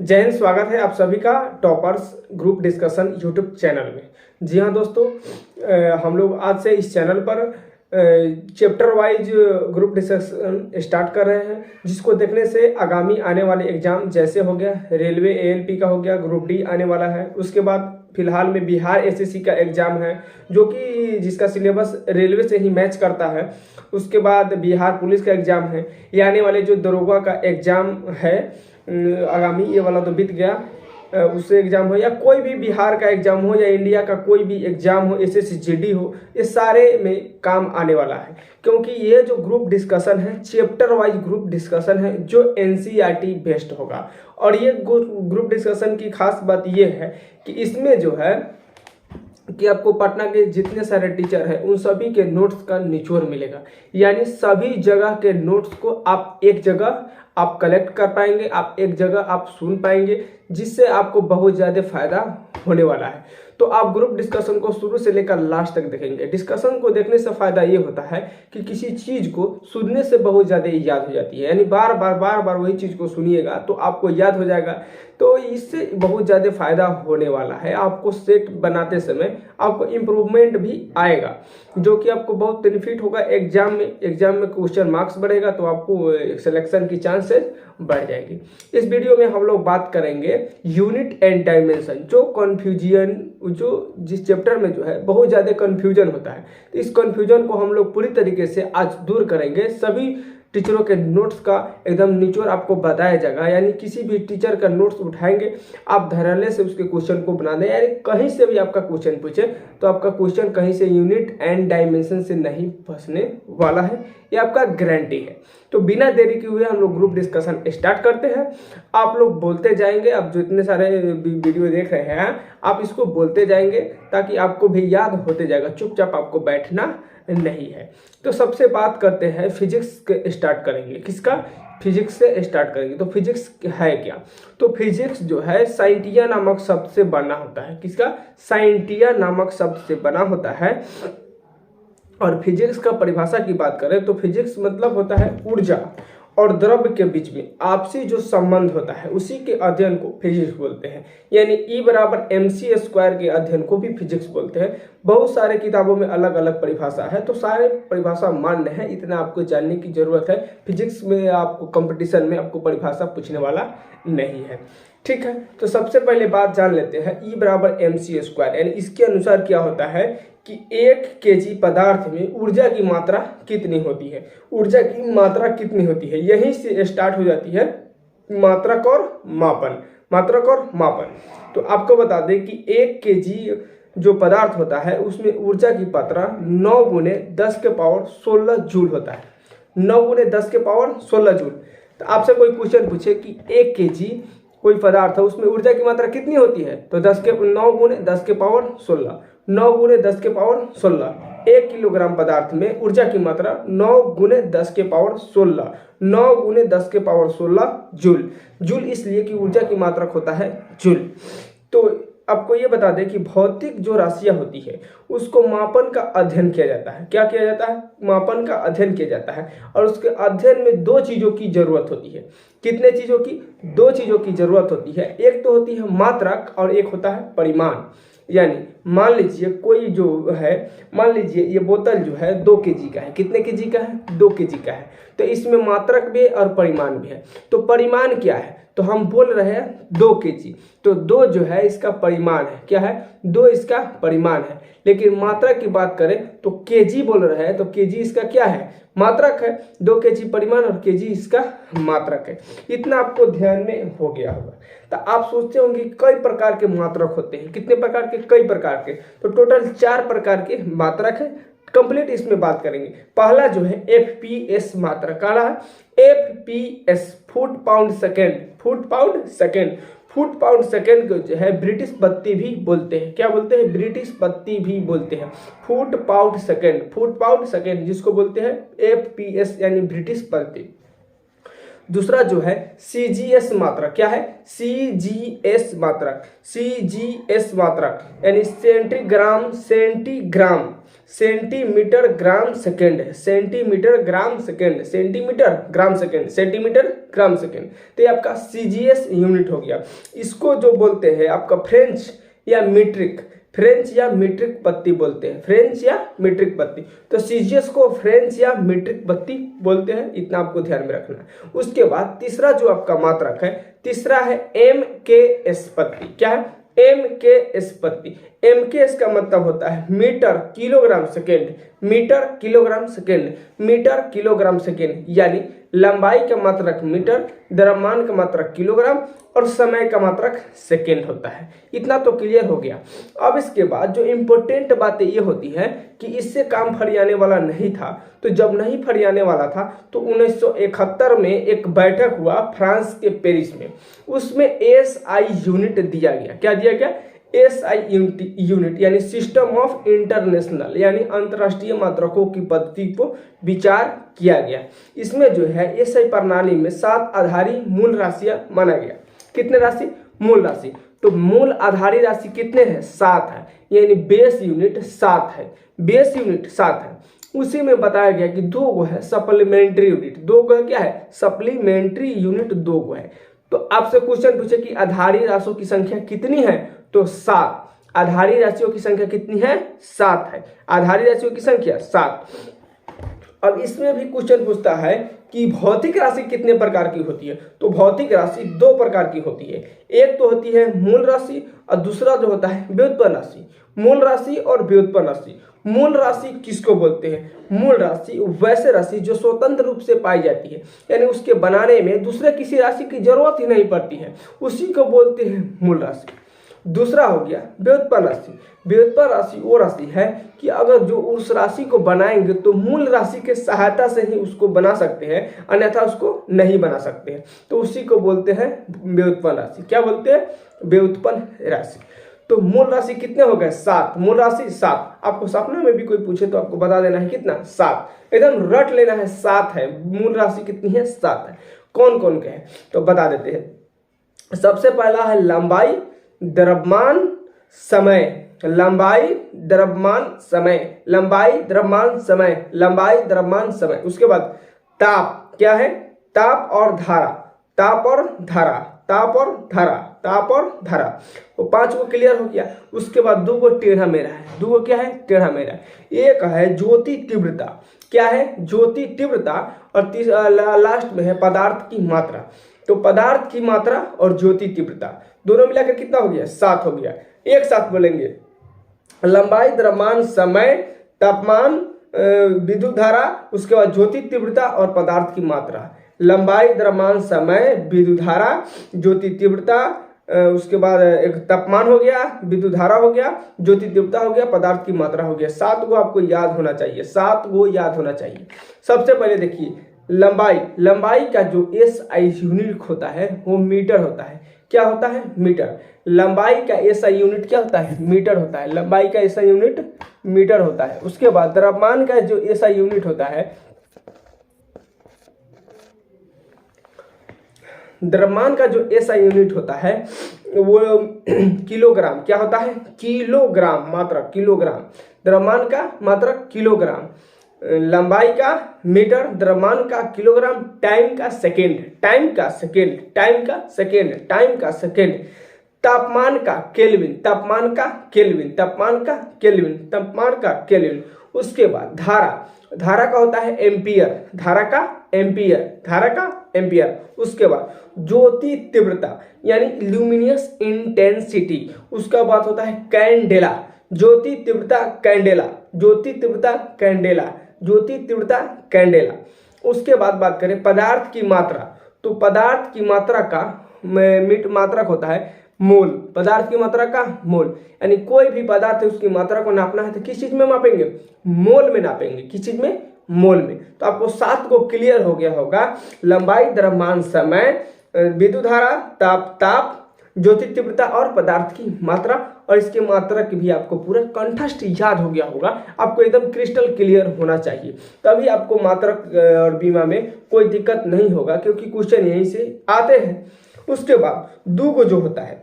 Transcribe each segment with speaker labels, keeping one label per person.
Speaker 1: जय हिंद। स्वागत है आप सभी का toppers group discussion YouTube channel में। जी हाँ दोस्तों, हम लोग आज से इस चैनल पर chapter wise group discussion start कर रहे हैं, जिसको देखने से आगामी आने वाले एग्जाम जैसे हो गया रेलवे एएलपी का हो गया, ग्रुप डी आने वाला है। उसके बाद फिलहाल में बिहार एसएससी का एग्जाम है, जो कि जिसका सिलेबस रेलवे से ही मैच करता है। उसके बाद बिहार पुलिस का एग्जाम है। ये आने वाले जो दरोगा का एग्जाम है आगामी, ये वाला तो बीत गया, उससे एग्जाम हो या कोई भी बिहार का एग्जाम हो या इंडिया का कोई भी एग्जाम हो, एसएससी जीडी हो, ये सारे में काम आने वाला है। क्योंकि ये जो ग्रुप डिस्कशन है चैप्टर वाइज ग्रुप डिस्कशन है, जो एनसीईआरटी बेस्ड होगा। और ये ग्रुप डिस्कशन की खास बात ये है कि इसमें जो है कि आपको पटना के जितने सारे टीचर हैं उन सभी के नोट्स का निचोड़ मिलेगा। यानी सभी जगह के नोट्स को आप एक जगह आप कलेक्ट कर पाएंगे, आप एक जगह आप सुन पाएंगे, जिससे आपको बहुत ज़्यादा फायदा होने वाला है। तो आप ग्रुप डिस्कशन को शुरू से लेकर लास्ट तक देखेंगे। डिस्कशन को देखने से फ़ायदा ये होता है कि किसी चीज़ को सुनने से बहुत ज़्यादा याद हो जाती है। यानी बार बार वही चीज़ को सुनिएगा तो आपको याद हो जाएगा। तो इससे बहुत ज़्यादा फायदा होने वाला है। आपको सेट बनाते समय आपको इम्प्रूवमेंट भी आएगा, जो कि आपको बहुत बेनिफिट होगा एग्जाम में क्वेश्चन मार्क्स बढ़ेगा तो आपको सिलेक्शन की चांसेस बढ़ जाएगी। इस वीडियो में हम लोग बात करेंगे यूनिट एंड डायमेंशन, जो कन्फ्यूजन जो जिस चैप्टर में जो है बहुत ज़्यादा कन्फ्यूजन होता है। तो इस कन्फ्यूजन को हम लोग पूरी तरीके से आज दूर करेंगे। सभी टीचरों के नोट्स का एकदम निचोड़ आपको बताया जाएगा। यानी किसी भी टीचर का नोट्स उठाएंगे, आप धड़ल्ले से उसके क्वेश्चन को बना दें। यानी कहीं से भी आपका क्वेश्चन पूछे तो आपका क्वेश्चन कहीं से यूनिट एंड डायमेंशन से नहीं फंसने वाला है, ये आपका गारंटी है। तो बिना देरी के हुए हम लोग ग्रुप डिस्कशन स्टार्ट करते हैं। आप लोग बोलते जाएंगे, आप जो इतने सारे वीडियो देख रहे हैं आप इसको बोलते जाएंगे ताकि आपको भी याद होते जाएगा। चुपचाप आपको बैठना नहीं है। तो सबसे बात करते हैं फिजिक्स के स्टार्ट करेंगे। किसका? फिजिक्स से स्टार्ट करेंगे। तो फिजिक्स है क्या? तो फिजिक्स जो है साइंटिया नामक शब्द से बना होता है। किसका? साइंटिया नामक शब्द से बना होता है। और फिजिक्स का परिभाषा की बात करें तो फिजिक्स मतलब होता है ऊर्जा और द्रव्य के बीच में आपसी जो संबंध होता है उसी के अध्ययन को फिजिक्स बोलते हैं। यानी E = mc² के अध्ययन को भी फिजिक्स बोलते हैं। बहुत सारे किताबों में अलग अलग परिभाषा है, तो सारे परिभाषा मान्य है, इतना आपको जानने की जरूरत है। फिजिक्स में आपको कंपटीशन में आपको परिभाषा पूछने वाला नहीं है। ठीक है, तो सबसे पहले बात जान लेते हैं E = mc²। यानी इसके अनुसार क्या होता है कि 1 kg पदार्थ में ऊर्जा की मात्रा कितनी होती है। ऊर्जा की मात्रा कितनी होती है, यहीं से स्टार्ट हो जाती है मात्रक और मापन। तो आपको बता दें कि 1 kg जो पदार्थ होता है उसमें ऊर्जा की मात्रा 9 × 10⁻16 जूल होता है। 9 × 10⁻16 जूल। तो आपसे कोई क्वेश्चन पूछे कि 1 kg कोई पदार्थ है उसमें ऊर्जा की मात्रा कितनी होती है, तो 9 × 10⁻16 9 × 10⁻16। 1 किलोग्राम पदार्थ में ऊर्जा की मात्रा 9 × 10⁻16 9 × 10⁻16 जूल। जूल इसलिए कि ऊर्जा की मात्रक होता है जूल। तो आपको ये बता दें कि भौतिक जो राशियां होती है उसको मापन का अध्ययन किया जाता है। क्या किया जाता है? मापन का अध्ययन किया जाता है। और उसके अध्ययन में 2 चीज़ों की जरूरत होती है। कितने चीज़ों की? 2 चीज़ों की जरूरत होती है। एक तो होती है मात्रक और एक होता है परिमाण। यानी मान लीजिए कोई जो है, मान लीजिए ये बोतल जो है 2 kg का है। कितने kg का है? 2 kg का है। तो इसमें मात्रक भी और परिमाण भी है। तो परिमाण क्या है? तो हम बोल रहे हैं 2 kg, तो 2 जो है इसका परिमाण है। क्या है? 2 इसका परिमाण है। लेकिन मात्रक की बात करें तो kg बोल रहे हैं, तो kg इसका क्या है? मात्रक है। 2 kg परिमाण और kg इसका मात्रक है। इतना आपको ध्यान में हो गया होगा। तो आप सोचते होंगे कई प्रकार के मात्रक होते हैं। कितने प्रकार के? कई प्रकार के। तो टोटल 4 प्रकार के मात्रक है। कंप्लीट इसमें बात करेंगे। पहला जो है FPS मात्रक का है। FPS फुट पाउंड सेकेंड को जो है ब्रिटिश बत्ती भी बोलते हैं। क्या बोलते हैं? ब्रिटिश बत्ती भी बोलते हैं। फुट पाउंड सेकेंड जिसको बोलते हैं FPS यानी ब्रिटिश बत्ती। दूसरा जो है CGS मात्रक। क्या है? CGS मात्रक यानी सेंटीमीटर ग्राम सेकेंड है, centimetre gram second, centimetre gram second, centimetre gram second. तो ये आपका सीजीएस यूनिट हो गया। इसको जो बोलते हैं आपका फ्रेंच या मीट्रिक, फ्रेंच या मीट्रिक पत्ती बोलते हैं, फ्रेंच या मीट्रिक पत्ती। तो सीजीएस को फ्रेंच या मीट्रिक पत्ती बोलते हैं, इतना आपको ध्यान में रखना है। उसके बाद तीसरा जो आपका मात्रक है, तीसरा है एमकेएस पत्ती। क्या है? एमकेएस पत्ती। एमकेएस का मतलब होता है metre kilogram second, metre kilogram second, metre kilogram second. यानी लंबाई का मात्रक मीटर, द्रव्यमान का मात्रक किलोग्राम और समय का मात्रक सेकेंड होता है। इतना तो क्लियर हो गया। अब इसके बाद जो इम्पोर्टेंट बातें ये होती है कि इससे काम फरियाने वाला नहीं था। तो जब नहीं फरियाने वाला था तो 1971 में एक बैठक हुआ फ्रांस के पेरिस में, उसमें एसआई यूनिट दिया गया। क्या दिया गया? एसआई यूनिट, यानी सिस्टम ऑफ इंटरनेशनल, यानी अंतर्राष्ट्रीय मात्रकों की पद्धति को विचार किया गया। इसमें जो है एसआई प्रणाली में 7 आधारी मूल राशियां माना गया। कितने राशि? मूल राशि। तो मूल आधारी राशि कितने हैं? 7 है, यानी बेस यूनिट 7 है, बेस यूनिट 7 है। उसी में बताया गया कि 2 गो है सप्लीमेंट्री यूनिट, 2 गो क्या है? सप्लीमेंट्री यूनिट 2 गो है। तो आपसे क्वेश्चन पूछे कि आधारी राशियों की संख्या कितनी है? तो 7। आधारी राशियों की संख्या कितनी है? 7 है। आधारी राशियों की संख्या 7। अब इसमें भी क्वेश्चन पूछता है कि भौतिक राशि कितने प्रकार की होती है? तो भौतिक राशि 2 प्रकार की होती है। एक तो होती है मूल राशि और दूसरा जो होता है व्युत्पन्न राशि। मूल राशि और व्युत्पन्न राशि। मूल राशि किसको बोलते हैं? मूल राशि वैसे राशि जो स्वतंत्र रूप से पाई जाती है, यानी उसके बनाने में दूसरे किसी राशि की जरूरत ही नहीं पड़ती है, उसी को बोलते हैं मूल राशि। दूसरा हो गया व्युत्पन्न राशि। व्युत्पन्न राशि वो राशि है कि अगर जो उस राशि को बनाएंगे तो मूल राशि के सहायता से ही उसको बना सकते हैं, अन्यथा उसको नहीं बना सकते हैं, तो उसी को बोलते हैं व्युत्पन्न राशि। क्या बोलते हैं? व्युत्पन्न राशि। तो मूल राशि कितने हो गए? 7। मूल राशि 7। आपको सपने में भी कोई पूछे तो आपको बता देना है कितना? 7। एकदम रट लेना है, 7 है। मूल राशि कितनी है? 7 है। कौन कौन के हैं तो बता देते हैं। सबसे पहला है लंबाई, द्रव्यमान, समय। लंबाई, द्रव्यमान, समय, लंबाई, द्रव्यमान, समय, लंबाई, द्रव्यमान, समय। उसके बाद ताप। क्या है? ताप और धारा, ताप और धारा, ताप और धारा, ताप और धारा। वो 5 को क्लियर हो गया। उसके बाद 2 को टेढ़ा मेढ़ा है। 2 को क्या है? टेढ़ा मेढ़ा। एक है ज्योति तीव्रता। क्या है? ज्योति तीव्रता। और लास्ट में है पदार्थ की मात्रा। तो पदार्थ की मात्रा और ज्योति तीव्रता दोनों मिलाकर कितना हो गया? 7 हो गया। एक साथ बोलेंगे, लंबाई, द्रव्यमान, समय, तापमान, विद्युत धारा, उसके बाद ज्योति तीव्रता और पदार्थ की मात्रा। लंबाई, द्रव्यमान, समय, विद्युत धारा, ज्योति तीव्रता, उसके बाद एक तापमान हो गया, विद्युत धारा हो गया, ज्योति तीव्रता हो गया, पदार्थ की मात्रा हो गया। 7 गो आपको याद होना चाहिए, 7 गो याद होना चाहिए। सबसे पहले देखिए लंबाई। लंबाई का जो एसआई यूनिट होता है वो मीटर होता है। क्या होता है? मीटर। लंबाई का एसआई यूनिट क्या होता है? मीटर होता है। लंबाई का एसआई यूनिट मीटर होता है। उसके बाद द्रव्यमान का जो एसआई यूनिट होता है, द्रव्यमान का जो एसआई यूनिट होता है वो किलोग्राम। क्या होता है? किलोग्राम, मात्रक किलोग्राम। द्रव्यमान का मात्रक किलोग्राम, लंबाई का मीटर, द्रव्यमान का किलोग्राम, टाइम का सेकेंड, टाइम का सेकेंड, टाइम का सेकेंड, टाइम का सेकेंड, तापमान का केल्विन, तापमान का केल्विन, तापमान का केल्विन, तापमान का केल्विन। उसके बाद धारा। धारा का होता है एम्पियर, धारा का एम्पियर, धारा का एम्पियर। उसके बाद ज्योति तीव्रता यानी ल्यूमिनियस इंटेंसिटी, उसका बात होता है कैंडेला। ज्योति तीव्रता कैंडेला, ज्योति तीव्रता कैंडेला, ज्योति तीव्रता कैंडेला। उसके बाद बात करें पदार्थ की मात्रा, तो पदार्थ की मात्रा का मात्रक होता है मोल। पदार्थ की मात्रा का मोल, यानी कोई भी पदार्थ है उसकी मात्रा को नापना है तो किस चीज में मापेंगे? मोल में नापेंगे। किस चीज में? मोल में। तो आपको 7 को क्लियर हो गया होगा। लंबाई, द्रव्यमान, समय, विद्युत धारा, ताप, ज्योति तीव्रता और पदार्थ की मात्रा। और इसके मात्रक भी आपको पूरा कंठस्थ याद हो गया होगा। आपको एकदम क्रिस्टल क्लियर होना चाहिए, तभी आपको मात्रक और बीमा में कोई दिक्कत नहीं होगा, क्योंकि क्वेश्चन यहीं से आते हैं। उसके बाद 2 को जो होता है,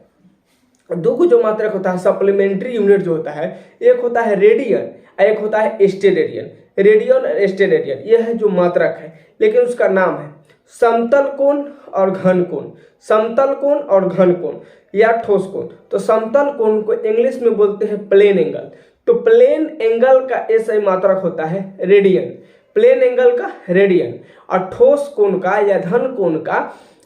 Speaker 1: 2 को जो मात्रक होता है सप्लीमेंट्री यूनिट जो होता है, एक होता है रेडियन एक होता है स्टेरेडियन। रेडियन और स्टेरेडियन यह है जो मात्रक है, लेकिन उसका नाम है समतल कोण और घन कोण। समतल कोण और घन कोण या ठोस कोण। तो समतल कोण को इंग्लिश में बोलते हैं प्लेन एंगल। तो प्लेन एंगल का ऐसा मात्रक होता है रेडियन, प्लेन एंगल का रेडियन। और ठोस कोण का या घन कोण का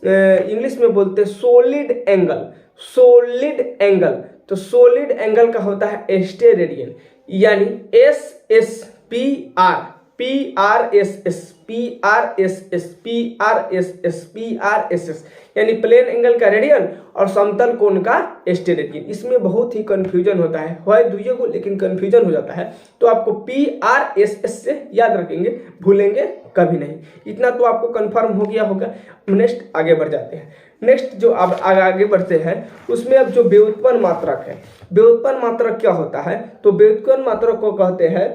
Speaker 1: इंग्लिश में बोलते हैं सोलिड एंगल। सोलिड एंगल, तो सोलिड एंगल का होता है स्टेरेडियन, यानी S S P R P R S S P R S S P R S S P R S S, यानी प्लेन एंगल का रेडियन और समतल कोण का स्टेरेडियन। इसमें बहुत ही कंफ्यूजन होता है दुइयों को, लेकिन कंफ्यूजन हो जाता है। तो आपको पी आर एस एस से याद रखेंगे, भूलेंगे कभी नहीं। इतना तो आपको कंफर्म हो गया होगा। नेक्स्ट आगे बढ़ जाते हैं। नेक्स्ट जो अब आगे बढ़ते हैं उसमें अब जो व्युत्पन्न मात्रक है, व्युत्पन्न मात्रक क्या होता है? तो व्युत्पन्न मात्रक को कहते हैं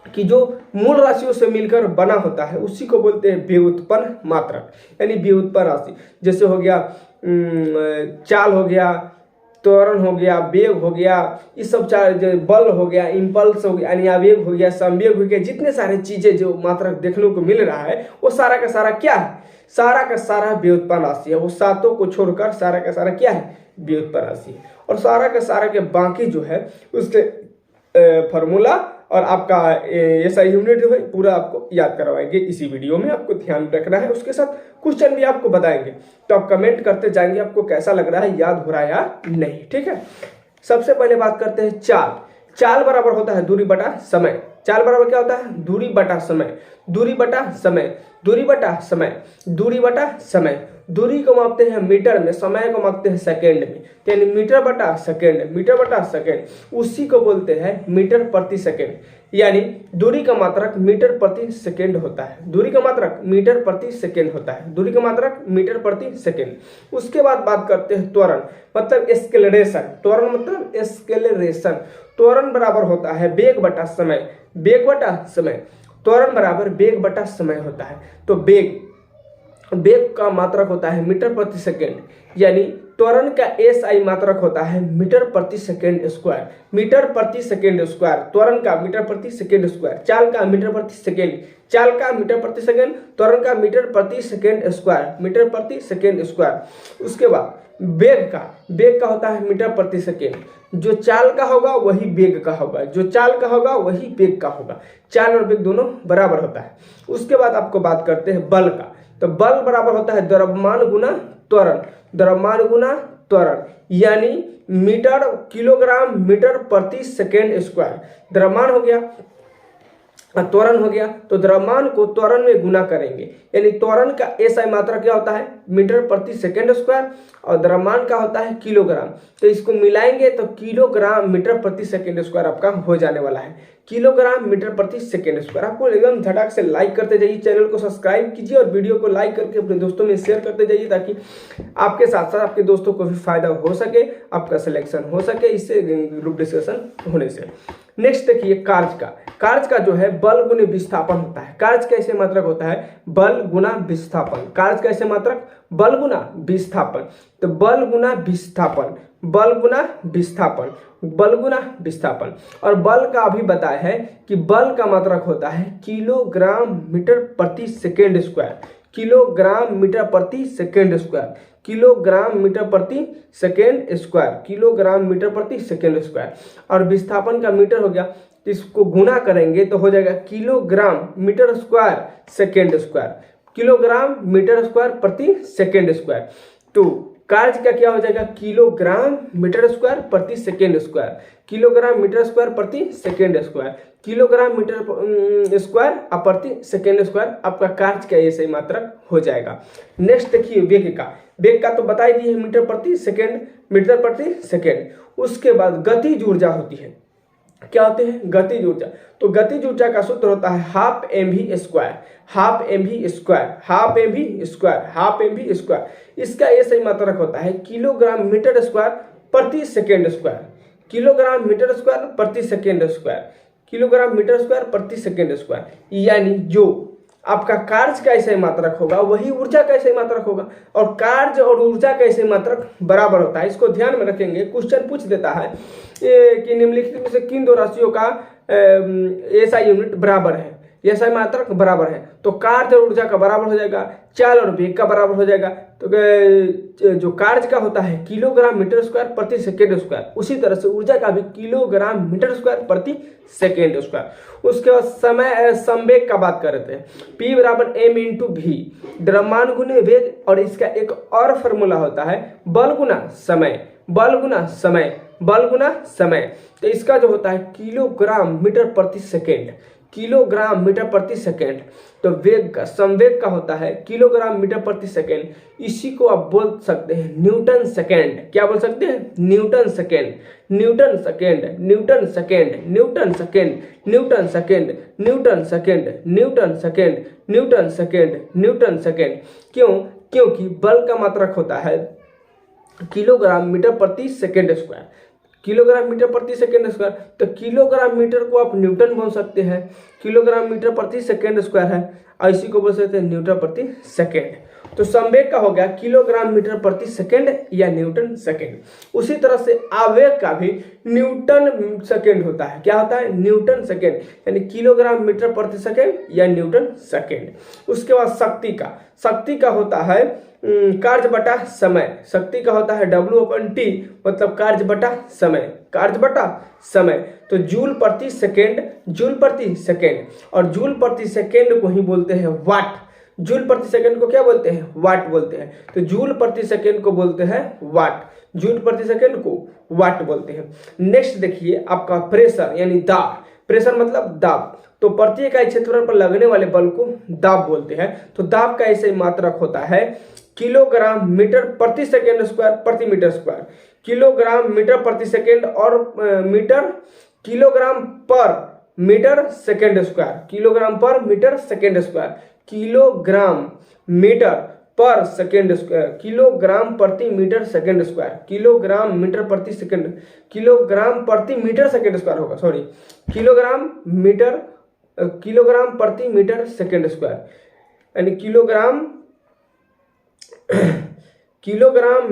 Speaker 1: कि जो मूल राशियों से मिलकर बना होता है उसी को बोलते हैं व्युत्पन्न मात्रक, यानी व्युत्पन्न राशि। जैसे हो गया चाल हो गया, त्वरण हो गया, वेग हो गया, ये सब चार, बल हो गया, इम्पल्स हो गया, यानी आवेग हो गया, संवेग हो गया, जितने सारे चीजें जो मात्रक देखने को मिल रहा है वो सारा का सारा क्या है? सारा का सारा व्युत्पन्न राशि है। वो सातों को छोड़कर सारा का सारा क्या है? व्युत्पन्न राशि है। और सारा का सारा के बाकी जो है उसके फॉर्मूला और आपका ऐसा यूनिट जो है पूरा आपको याद करवाएंगे इसी वीडियो में, आपको ध्यान रखना है। उसके साथ क्वेश्चन भी आपको बताएंगे, तो आप कमेंट करते जाएंगे आपको कैसा लग रहा है, याद हो रहा है या नहीं। ठीक है, सबसे पहले बात करते हैं चाल। चाल बराबर होता है दूरी बटा समय। चाल बराबर क्या होता है? दूरी बटा समय। दूरी बटा समय, दूरी बटा समय, दूरी बटा समय। दूरी को मापते हैं मीटर में, समय को मापते हैं सेकेंड में, यानी मीटर बटा सेकेंड, मीटर बटा सेकेंड। उसी को बोलते हैं मीटर प्रति सेकेंड, यानी दूरी का मात्रक मीटर प्रति सेकेंड होता है। दूरी का मात्रक मीटर प्रति सेकेंड होता है। दूरी का मात्रक मीटर प्रति सेकेंड। उसके बाद बात करते हैं त्वरण, मतलब एक्सेलरेशन। त्वरण मतलब एक्सेलरेशन। त्वरण बराबर होता है वेग बटा समय, वेग बटा समय। त्वरण बराबर वेग बटा समय होता है। तो वेग का मात्रक होता है मीटर प्रति सेकेंड, यानी त्वरण का एसआई मात्रक होता है मीटर प्रति सेकेंड स्क्वायर। मीटर प्रति सेकेंड स्क्वायर, त्वरण का मीटर प्रति सेकेंड स्क्वायर, चाल का मीटर प्रति सेकेंड, चाल का मीटर प्रति सेकेंड, त्वरण का मीटर प्रति सेकेंड स्क्वायर, मीटर प्रति सेकेंड स्क्वायर। उसके बाद वेग का होता है मीटर प्रति सेकेंड। जो चाल का होगा वही वेग का होगा, जो चाल का होगा वही वेग का होगा। चाल और वेग दोनों बराबर होता है। उसके बाद आपको बात करते हैं बल का। तो बल बराबर होता है द्रव्यमान गुना त्वरण, द्रव्यमान गुना त्वरण, यानी मीटर किलोग्राम मीटर प्रति सेकेंड स्क्वायर। द्रव्यमान हो गया, त्वरण हो गया, तो द्रव्यमान को त्वरण में गुना करेंगे, यानी त्वरण का एसआई मात्रा क्या होता है? मीटर प्रति सेकेंड स्क्वायर, और द्रव्यमान का होता है किलोग्राम। तो इसको मिलाएंगे तो किलोग्राम मीटर प्रति सेकेंड स्क्वायर आपका हो जाने वाला है। किलोग्राम मीटर प्रति सेकेंड स्क्वायर। आपको एकदम झटक से लाइक करते जाइए, चैनल को सब्सक्राइब कीजिए और वीडियो को लाइक करके अपने दोस्तों में शेयर करते जाइए, ताकि आपके साथ साथ आपके दोस्तों को भी फायदा हो सके, आपका सिलेक्शन हो सके इससे, ग्रुप डिस्कशन होने से। नेक्स्ट देखिए कार्य का। कार्य का जो है बल गुने विस्थापन होता है। कार्य कैसे मात्रक होता है? बल गुना विस्थापन। कार्य कैसे मात्रक? बल गुना विस्थापन। तो बल गुना विस्थापन, बल गुना विस्थापन, बल गुना विस्थापन। और बल का अभी बताया है कि बल का मात्रक होता है किलोग्राम मीटर प्रति सेकेंड स्क्वायर, किलोग्राम मीटर प्रति सेकेंड स्क्वायर, किलोग्राम मीटर प्रति सेकेंड स्क्वायर, किलोग्राम मीटर प्रति सेकेंड स्क्वायर। और विस्थापन का मीटर हो गया, तो इसको गुना करेंगे तो हो जाएगा kilogram metre square second square, kilogram metre square प्रति सेकेंड स्क्वायर। तो कार्य का क्या हो जाएगा? किलोग्राम मीटर स्क्वायर प्रति second square, kilogram metre square प्रति second square, kilogram metre square प्रति सेकेंड स्क्वायर। आपका कार्य का ये सही मात्रक हो जाएगा। नेक्स्ट देखिए वेग का। वेग का तो बता ही दिए मीटर प्रति सेकेंड, मीटर प्रति सेकेंड। उसके बाद गतिज ऊर्जा होती है। क्या होते हैं? गतिज ऊर्जा। तो गतिज ऊर्जा का सूत्र होता है half mv square, half mv square, half mv square, half mv square. इसका ये सही मात्रक होता है किलोग्राम मीटर स्क्वायर प्रति second square, kilogram metre square प्रति second square, kilogram metre square प्रति सेकेंड स्क्वायर। यानी जो आपका कार्य का ऐसे मात्रक होगा वही ऊर्जा का ऐसे मात्रक होगा, और कार्य और ऊर्जा का ऐसे मात्रक बराबर होता है। इसको ध्यान में रखेंगे। क्वेश्चन पूछ देता है कि निम्नलिखित में से किन दो राशियों का एसआई यूनिट बराबर है, एसआई मात्रक बराबर है। तो कार्य और ऊर्जा का बराबर हो जाएगा, चाल और वेग का बराबर हो जाएगा। तो जो कार्य का होता है किलोग्राम मीटर स्क्वायर प्रति सेकेंड स्क्वायर, उसी तरह से ऊर्जा का भी किलोग्राम मीटर स्क्वायर प्रति सेकेंड स्क्वायर। उसके बाद समय संवेग का बात कर रहे थे, P बराबर m इंटू भी, द्रव्यमान गुने वेग, और इसका एक और फॉर्मूला होता है बल गुना समय, बल गुना समय, बल गुना समय। तो इसका जो होता है किलोग्राम मीटर प्रति सेकेंड, किलोग्राम मीटर प्रति सेकेंड। तो वेग का संवेग का होता है किलोग्राम मीटर प्रति सेकेंड। इसी को आप बोल सकते हैं न्यूटन सेकेंड। क्या बोल सकते हैं? Newton second, newton second, newton second, newton second, newton second, newton second, newton second, newton second, newton second. क्यों? क्योंकि बल का मात्रक होता है किलोग्राम मीटर प्रति सेकेंड स्क्वायर, किलोग्राम मीटर प्रति सेकेंड स्क्वायर। तो किलोग्राम मीटर को आप न्यूटन बोल सकते हैं, किलोग्राम मीटर प्रति सेकेंड स्क्वायर है, और इसी को बोल सकते हैं न्यूटन प्रति सेकेंड। तो संवेग का हो गया किलोग्राम मीटर प्रति सेकेंड या न्यूटन सेकेंड। उसी तरह से आवेग का भी न्यूटन सेकेंड होता है। क्या होता है? न्यूटन सेकेंड, यानी किलोग्राम मीटर प्रति सेकेंड या न्यूटन सेकेंड। उसके बाद शक्ति का, शक्ति का होता है कार्य बटा समय, शक्ति का होता है W/T, मतलब कार्य बटा समय, कार्य बटा समय। तो जूल प्रति सेकेंड, जूल प्रति सेकेंड, और जूल प्रति सेकेंड को ही बोलते हैं वाट। जूल प्रति सेकेंड को क्या बोलते हैं? वाट बोलते हैं। तो जूल प्रति सेकेंड को बोलते हैं वाट, जूल प्रति सेकेंड को वाट बोलते हैं। नेक्स्ट देखिए आपका प्रेशर यानी दाब, प्रेशर मतलब दाब। तो प्रति इकाई क्षेत्रफल पर लगने वाले बल को दाब बोलते हैं। तो दाब का ऐसे मात्रक होता है किलोग्राम मीटर प्रति सेकेंड स्क्वायर प्रति मीटर स्क्वायर, किलोग्राम मीटर प्रति सेकेंड और मीटर, किलोग्राम पर मीटर सेकेंड स्क्वायर, किलोग्राम पर metre second square, kilogram metre पर सेकेंड स्क्वायर, किलोग्राम प्रति metre second square, kilogram metre प्रति सेकेंड, किलोग्राम प्रति मीटर सेकेंड स्क्वायर होगा, सॉरी, किलोग्राम मीटर, किलोग्राम प्रति मीटर सेकेंड स्क्वायर, यानी kilogram kilogram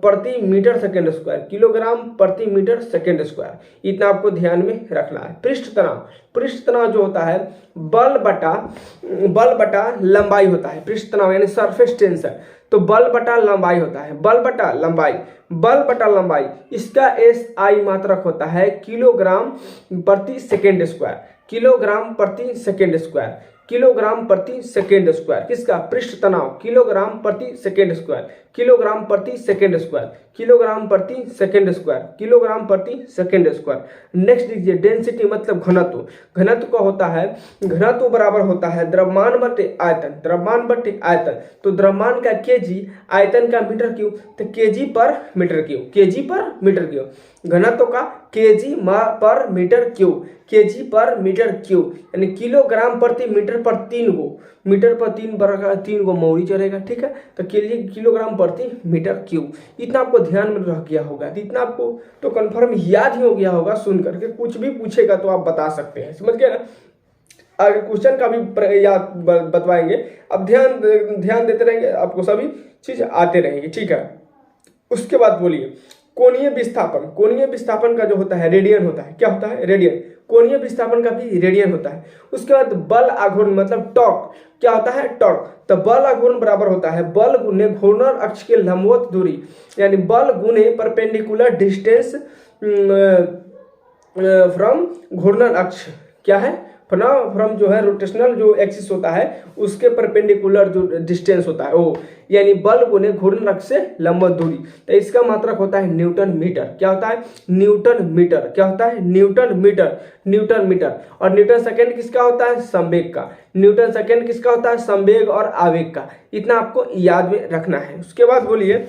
Speaker 1: प्रति metre second square, kilogram प्रति metre second square. इतना आपको ध्यान में रखना है। पृष्ठ तनाव, पृष्ठ तनाव जो होता है बल बटा लंबाई होता है। पृष्ठ तनाव यानी सरफेस टेंशन, तो बल बटा लंबाई होता है, बल बटा लंबाई, बल बटा लंबाई। इसका SI मात्रक होता है किलोग्राम प्रति सेकेंड स्क्वायर, किलोग्राम प्रति सेकेंड स्क्वायर, किलोग्राम प्रति सेकेंड स्क्वायर। किसका? पृष्ठ तनाव, किलोग्राम प्रति सेकेंड स्क्वायर, किलोग्राम प्रति सेकेंड स्क्वायर, किलोग्राम प्रति सेकेंड स्क्वायर, किलोग्राम प्रति सेकेंड स्क्वायर। नेक्स्ट देखिए डेंसिटी मतलब घनत्व। घनत्व का होता है, घनत्व बराबर होता है द्रव्यमान बटे आयतन, द्रव्यमान बटे आयतन। तो द्रव्यमान का केजी, आयतन का मीटर क्यूब, तो केजी पर मीटर क्यूब, केजी पर मीटर क्यूब। घनत्व का केजी पर मीटर क्यूब, केजी पर मीटर क्यूब, यानी किलोग्राम प्रति मीटर पर 3 गो, मीटर पर 3 गो मौरी चलेगा। ठीक है, तो किलोग्राम प्रति मीटर क्यूब। इतना आपको ध्यान में रह गया होगा, इतना आपको तो कंफर्म याद ही हो गया होगा। सुन करके कुछ भी पूछेगा तो आप बता सकते हैं, समझ गए ना। आगे क्वेश्चन का भी याद बतवाएंगे, अब ध्यान देते रहेंगे, आपको सभी चीज आते रहेंगे। ठीक है, उसके बाद बोलिए कोणीय विस्थापन। कोणीय विस्थापन का जो होता है रेडियन होता है। क्या होता है? रेडियन। कोणीय विस्थापन का भी रेडियन होता है। उसके बाद बल आघूर्ण मतलब टॉर्क। क्या होता है? टॉर्क। तो बल आघूर्ण बराबर होता है बल गुने घूर्णन अक्ष के लंबवत दूरी, यानी बल गुने परपेंडिकुलर डिस्टेंस फ्रॉम घूर्णन अक्ष। क्या है? फ्रॉम जो है रोटेशनल जो एक्सिस होता है उसके परपेंडिकुलर जो डिस्टेंस होता है वो, यानी बल गुने घूर्णन अक्ष से लंबवत दूरी। तो इसका मात्रक होता है न्यूटन मीटर। क्या होता है? Newton metre. क्या होता है? Newton metre, newton metre. और न्यूटन सेकेंड किसका होता है? संवेग का। न्यूटन सेकेंड किसका होता है? संवेग और आवेग का। इतना आपको याद में रखना है। उसके बाद बोलिए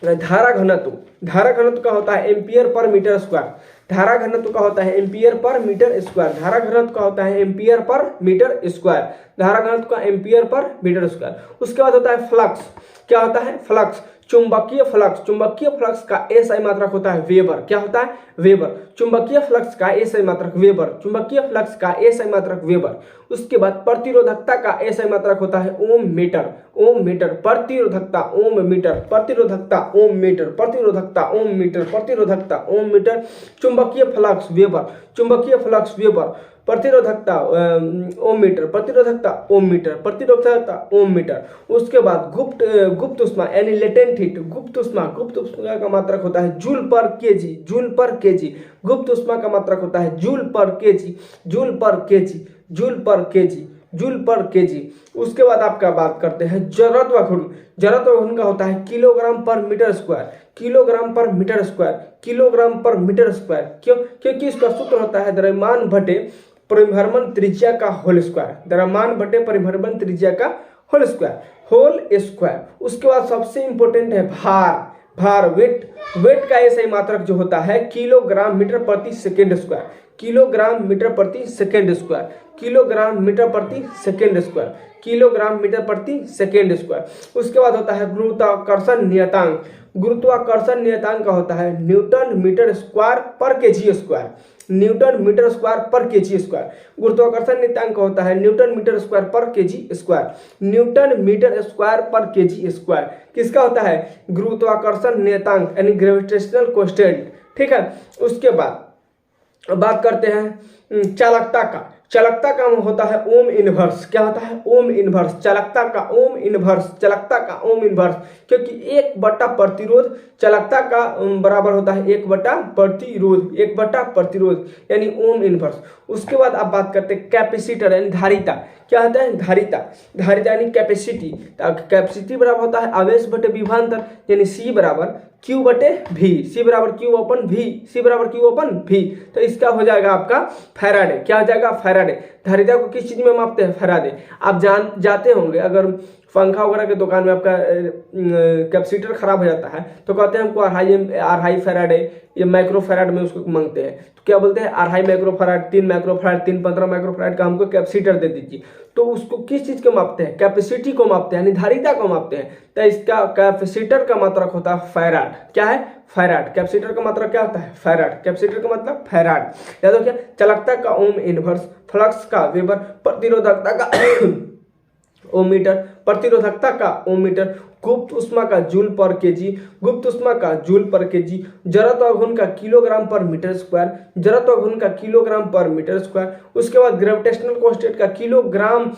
Speaker 1: धारा घनत्व। धारा घनत्व का होता है एम्पियर पर मीटर स्क्वायर। धारा घनत्व का होता है एम्पियर पर मीटर स्क्वायर। धारा घनत्व का होता है एम्पियर पर मीटर स्क्वायर। धारा घनत्व का एम्पियर पर मीटर स्क्वायर। उसके बाद होता है फ्लक्स। क्या होता है? फ्लक्स। चुंबकीय फ्लक्स का एसआई मात्रक होता है वेबर। क्या होता है? वेबर। चुंबकीय फ्लक्स का एसआई मात्रक वेबर, चुंबकीय फ्लक्स का एसआई मात्रक वेबर। उसके बाद प्रतिरोधकता का एसआई मात्रक होता है ओम मीटर। ओम मीटर। प्रतिरोधकता ओम मीटर, प्रतिरोधकता ओम मीटर, प्रतिरोधकता ओम मीटर, प्रतिरोधकता ओम मीटर। चुंबकीय फ्लक्स वेबर, चुंबकीय फ्लक्स वेबर। प्रतिरोधकता ओम मीटर, प्रतिरोधकता ओम मीटर, प्रतिरोधकता ओम मीटर। उसके बाद गुप्त उष्मा यानी लेटेंट हीट, गुप्त उष्मा का मात्रक होता है जूल पर केजी, जूल पर केजी। गुप्त उष्मा का मात्रक होता है जूल पर केजी, जूल पर केजी, जूल पर केजी, जूल पर केजी। उसके बाद आपका बात करते हैं जड़त्व घूर्ण। जड़त्व घूर्ण का होता है किलोग्राम पर मीटर स्क्वायर, किलोग्राम पर मीटर स्क्वायर, किलोग्राम पर मीटर स्क्वायर। क्यों? क्योंकि इसका सूत्र होता है द्रव्यमान बटे परिभ्रमण त्रिज्या का होल स्क्वायर, द्रव्यमान बटे परिभ्रमण त्रिज्या का होल स्क्वायर, होल स्क्वायर। उसके बाद सबसे इंपॉर्टेंट है भार, भार वेट। वेट का ऐसा मात्रक जो होता है किलोग्राम मीटर प्रति सेकेंड स्क्वायर, किलोग्राम मीटर प्रति सेकेंड स्क्वायर, किलोग्राम मीटर प्रति सेकेंड स्क्वायर, किलोग्राम मीटर प्रति सेकेंड स्क्वायर। उसके बाद होता है गुरुत्वाकर्षण नियतांक। गुरुत्वाकर्षण नियतांक का होता है newton metre square per KG square, newton metre square per KG square. गुरुत्वाकर्षण नियतांक होता है newton metre square per KG square, newton metre square per KG square. किसका होता है? गुरुत्वाकर्षण नियतांक यानी ग्रेविटेशनल कांस्टेंट। ठीक है। उसके बाद बात करते हैं चालकता का। चालकता का होता है ओम इनवर्स। क्या होता है? Ohm inverse. चालकता का ओम इनवर्स, चालकता का ओम इनवर्स। क्योंकि 1 प्रतिरोध चालकता का बराबर होता है 1 प्रतिरोध, 1 प्रतिरोध यानी ओम इनवर्स। उसके बाद आप बात करते हैं कैपेसिटर यानी धारिता। क्या होता है? धारिता। धारिता यानी कैपेसिटी। कैपेसिटी बराबर होता है आवेश बटे विभवांतर यानी सी बराबर क्यू बटे भी, सी बराबर क्यू अपन भी, सी बराबर क्यू अपन भी। तो इसका हो जाएगा आपका फैराडे। क्या हो जाएगा? फैराडे। धारिता को किस चीज में मापते हैं? फैराडे। आप जाते होंगे अगर पंखा वगैरह के दुकान में आपका कैपेसिटर खराब हो जाता है तो कहते हैं हमको अढ़ाई फैराडे या माइक्रो फैराड में उसको मांगते हैं। तो क्या बोलते हैं? 2.5 micro farad, 3 micro farad, 3 15 micro farad का हमको कैपेसिटर दे दीजिए। तो उसको किस चीज को मापते हैं? कैपेसिटी को मापते हैं यानी धारिता को मापते हैं। तो इसका कैपेसिटर का मात्रक होता है फैराड। क्या है? फैराड। कैपेसिटर का मात्रक क्या होता है? फैराड। कैपेसिटर का मतलब फैराड। याद रखिए। चालकता का ओम इनवर्स, फ्लक्स का वेबर, प्रतिरोधकता का ओम मीटर, प्रतिरोधकता का ओम मीटर, गुप्त उष्मा का जूल पर केजी, गुप्त उष्मा का जूल पर केजी, जड़त्व घूर्ण का किलोग्राम पर मीटर स्क्वायर, जड़त्व घूर्ण का किलोग्राम पर मीटर स्क्वायर। उसके बाद ग्रेविटेशनल कांस्टेंट का kilogram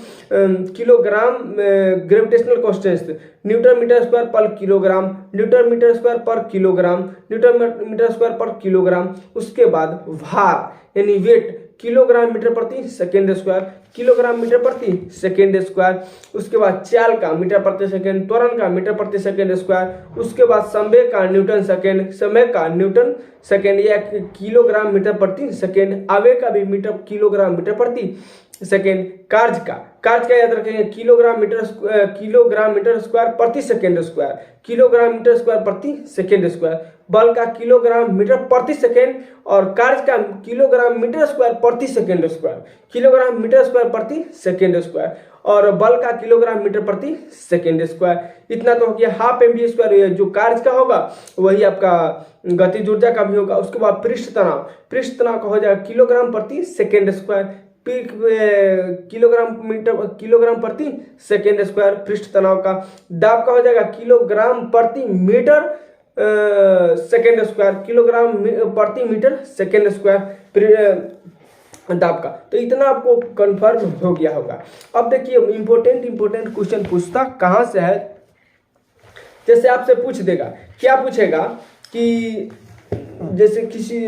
Speaker 1: gravitational constant newton metre square per kilogram, newton metre square per kilogram, newton metre square per kilogram. उसके बाद भार यानी वेट किलोग्राम मीटर प्रति सेकेंड स्क्वायर, किलोग्राम मीटर प्रति सेकेंड स्क्वायर। उसके बाद चाल का मीटर प्रति सेकेंड, त्वरण का मीटर प्रति सेकेंड स्क्वायर। उसके बाद संवेग का न्यूटन सेकेंड, समय का न्यूटन सेकेंड या किलोग्राम मीटर प्रति सेकेंड। आवेग का भी मीटर किलोग्राम मीटर प्रति सेकेंड। कार्य का याद रखेंगे किलोग्राम मीटर स्क्वायर प्रति second square, kilogram metre square प्रति सेकेंड स्क्वायर। बल का किलोग्राम मीटर प्रति सेकेंड और कार्य का किलोग्राम मीटर स्क्वायर प्रति second square, kilogram metre square प्रति सेकेंड स्क्वायर और बल का किलोग्राम मीटर प्रति सेकेंड स्क्वायर। इतना तो हो गया। हाफ mv स्क्वायर जो कार्य का होगा वही आपका गतिज ऊर्जा का भी होगा। उसके बाद पृष्ठ तनाव का हो जाएगा किलोग्राम प्रति सेकेंड स्क्वायर, किलोग्राम प्रति सेकेंड स्क्वायर पृष्ठ तनाव का। दाब का हो जाएगा किलोग्राम प्रति मीटर सेकेंड स्क्वायर, किलोग्राम प्रति मीटर सेकेंड स्क्वायर दाब का। तो इतना आपको कंफर्म हो गया होगा। अब देखिए इंपॉर्टेंट क्वेश्चन पूछता कहाँ से है। जैसे आपसे पूछ देगा, क्या पूछेगा कि जैसे किसी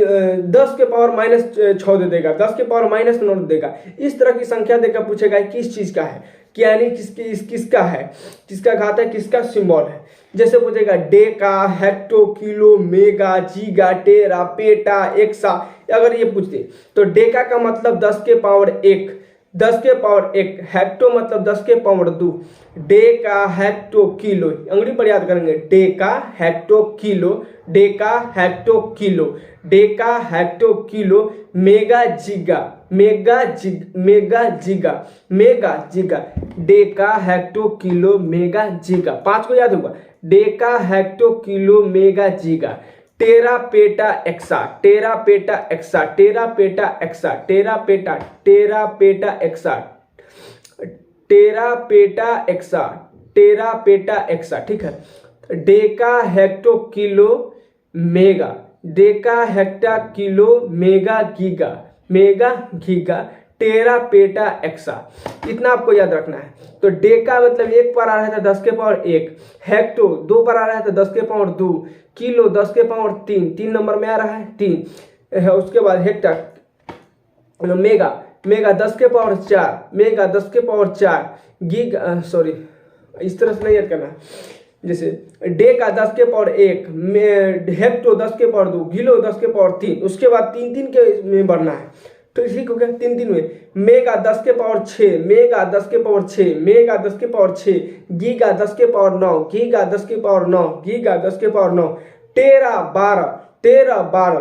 Speaker 1: 10 के पावर -6 दे देगा, 10 के पावर -9 दे देगा, इस तरह की संख्या देकर पूछेगा किस चीज का है, यानी किसका है, किसका घात है, किसका सिंबल है। जैसे पूछेगा Deka, hecto, kilo, mega, giga, tera, peta, AXA. अगर ये पूछते तो डेका का मतलब 10 के पावर 1, 10 के पावर 1, हेक्टो मतलब 10 के पावर 2, डेका हेक्टो किलो, अंग्रेजी पर याद करेंगे deca hecto kilo, deca hecto kilo, deca hecto kilo, mega giga, mega giga, deca hecto kilo, mega giga. 5 को याद होगा, deca hecto kilo mega giga, tera peta exa, tera peta exa, tera peta exa, tera peta, tera peta exa, tera peta exa, tera peta exa, ठीक है। Deca hecto kilo mega, deca hecto kilo mega giga, mega giga, tera peta exa, इतना आपको याद रखना है। तो डेका मतलब 1 पर आ रहा था 10 के पावर 1, हेक्टो 2 पर आ रहा था 10 के पावर 2, किलो 10 के पावर 3, 3 नंबर में आ रहा है 3, उसके बाद हेक्टा, मेगा, मेगा 10 के पावर 4, मेगा 10 के पावर 4, गीगा, सॉरी इस तरह से नहीं याद करना, जैसे डे का 10 के पावर 1, हेक्टो 10 के पावर 2, किलो 10 के पावर 3, उसके बाद 3 के में बढ़ना है, तो ठीक हो गया 3 में। मेगा 10 के पावर 6, मेगा 10 के पावर 6, मेगा 10 के पावर 6, गीगा 10 के पावर 9, गीगा 10 के पावर 9, गीगा 10 के पावर 9, टेरा 12, टेरा 12,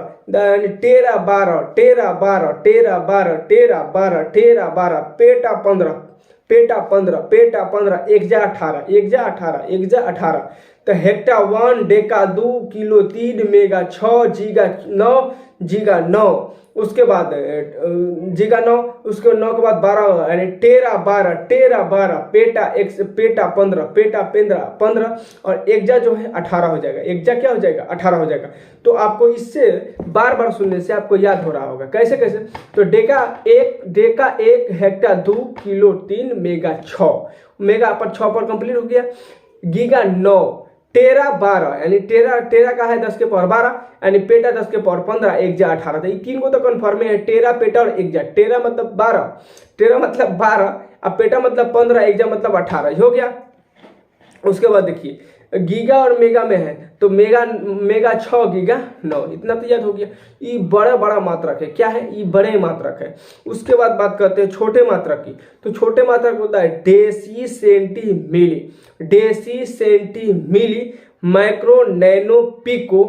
Speaker 1: टेरा 12, टेरा 12, टेरा 12, टेरा 12, टेरा 12, पेटा 15, पेटा 15, पेटा 15, 1 जा 18, 1 जा 18, 1 जा 18, तो हेक्टा 1, डेका 2, किलो 3, मेगा 6, जीगा 9, जीगा 9, उसके बाद जीगा 9, उसके 9 के बाद 12, यानी टेरा 12, टेरा 12, पेटा 1, पेटा 15, पेटा 15 और 1 जा जो है 18 हो जाएगा, 1 जा क्या हो जाएगा 18 हो जाएगा। तो आपको इससे बार बार सुनने से आपको याद हो रहा होगा कैसे कैसे। तो Deka 1, hecto 2, kilo 3, mega 6, mega पर 6 पर कंप्लीट हो गया, गीगा 9, टेरा 12, यानी टेरा का है 10 के पावर 12, यानी पेटा 10 के पावर 15, 1 जा 18, तो ये 3 को तो कन्फर्म है, टेरा पेटा और 1 जा, टेरा मतलब 12, टेरा मतलब 12, अब पेटा मतलब 15, 1 जा मतलब 18 हो गया। उसके बाद देखिए गीगा और मेगा में है, तो मेगा 6, गीगा 9, इतना तो याद हो गया। ये बड़ा मात्रक है, क्या है ये बड़े मात्रक है। उसके बाद बात करते हैं छोटे मात्रक की, तो छोटे मात्रक होता है deci centi milli, deci centi milli, micro nano pico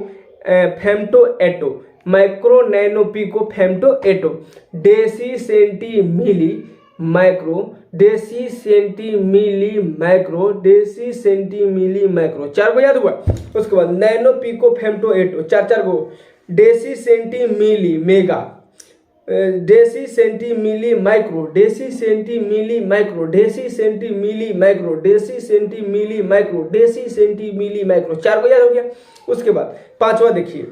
Speaker 1: femto atto, micro nano pico femto atto, deci centi milli micro, deci centi milli micro, deci centi milli micro, 4 को याद हुआ। उसके बाद नैनो पिको फेम्टो एटो, 4 को, deci centi milli mega, deci centi milli micro, deci centi milli micro, deci centi milli micro, deci centi milli micro, deci centi milli micro, 4 को याद हो गया। उसके बाद 5वां देखिए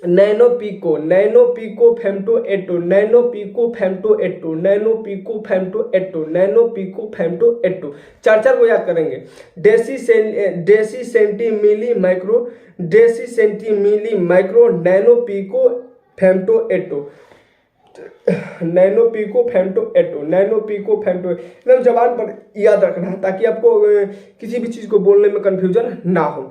Speaker 1: nano pico femto atto, nano pico femto atto, nano pico femto atto, nano pico femto atto, 4 को याद करेंगे। Deci centi milli micro, deci centi milli micro, nano pico femto atto, nano pico femto atto, nano pico femto, एकदम जबान पर याद रखना है ताकि आपको किसी भी चीज़ को बोलने में कन्फ्यूजन ना हो।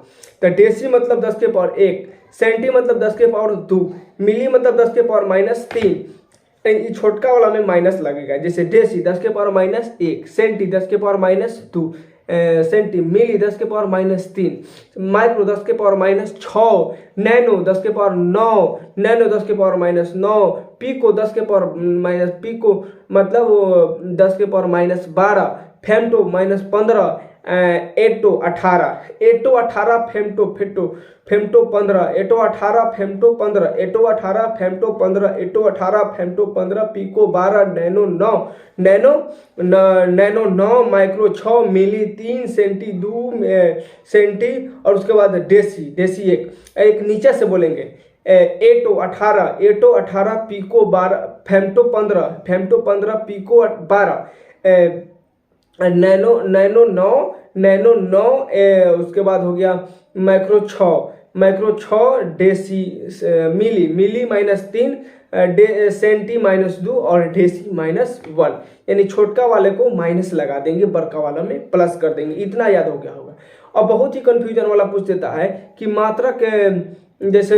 Speaker 1: तो डेसी मतलब 10 के पावर 1, सेंटी मतलब 10 के पावर 2, मिली मतलब 10 के पावर -3, छोटका वाला में माइनस लगेगा, जैसे डेसी 10 के पावर -1, सेंटी 10 के पावर -2, सेंटी, मिली 10 के पावर -3, माइक्रो 10 के पावर -6, नैनो 10 के पावर 9, नैनो 10 के पावर -9, पिको 10 के पावर पिको मतलब 10 के power -12, femto -15, atto 18, atto 18, femto 15, atto 18, femto 15, atto 18, femto 15, atto 18, femto 15, pico 12, nano 9, nano 9, micro 6, milli 3, centi 2, centi, और उसके बाद डेसी एक नीचे से बोलेंगे, atto 18, pico 12, femto 15, pico 12, nano 9, उसके बाद हो गया माइक्रो 6, डेसी, मिली -3, सेंटी -2 और डेसी -1, यानी छोटका वाले को माइनस लगा देंगे, बड़का वाला में प्लस कर देंगे, इतना याद हो गया होगा। और बहुत ही कंफ्यूजन वाला पूछ देता है कि मात्रक जैसे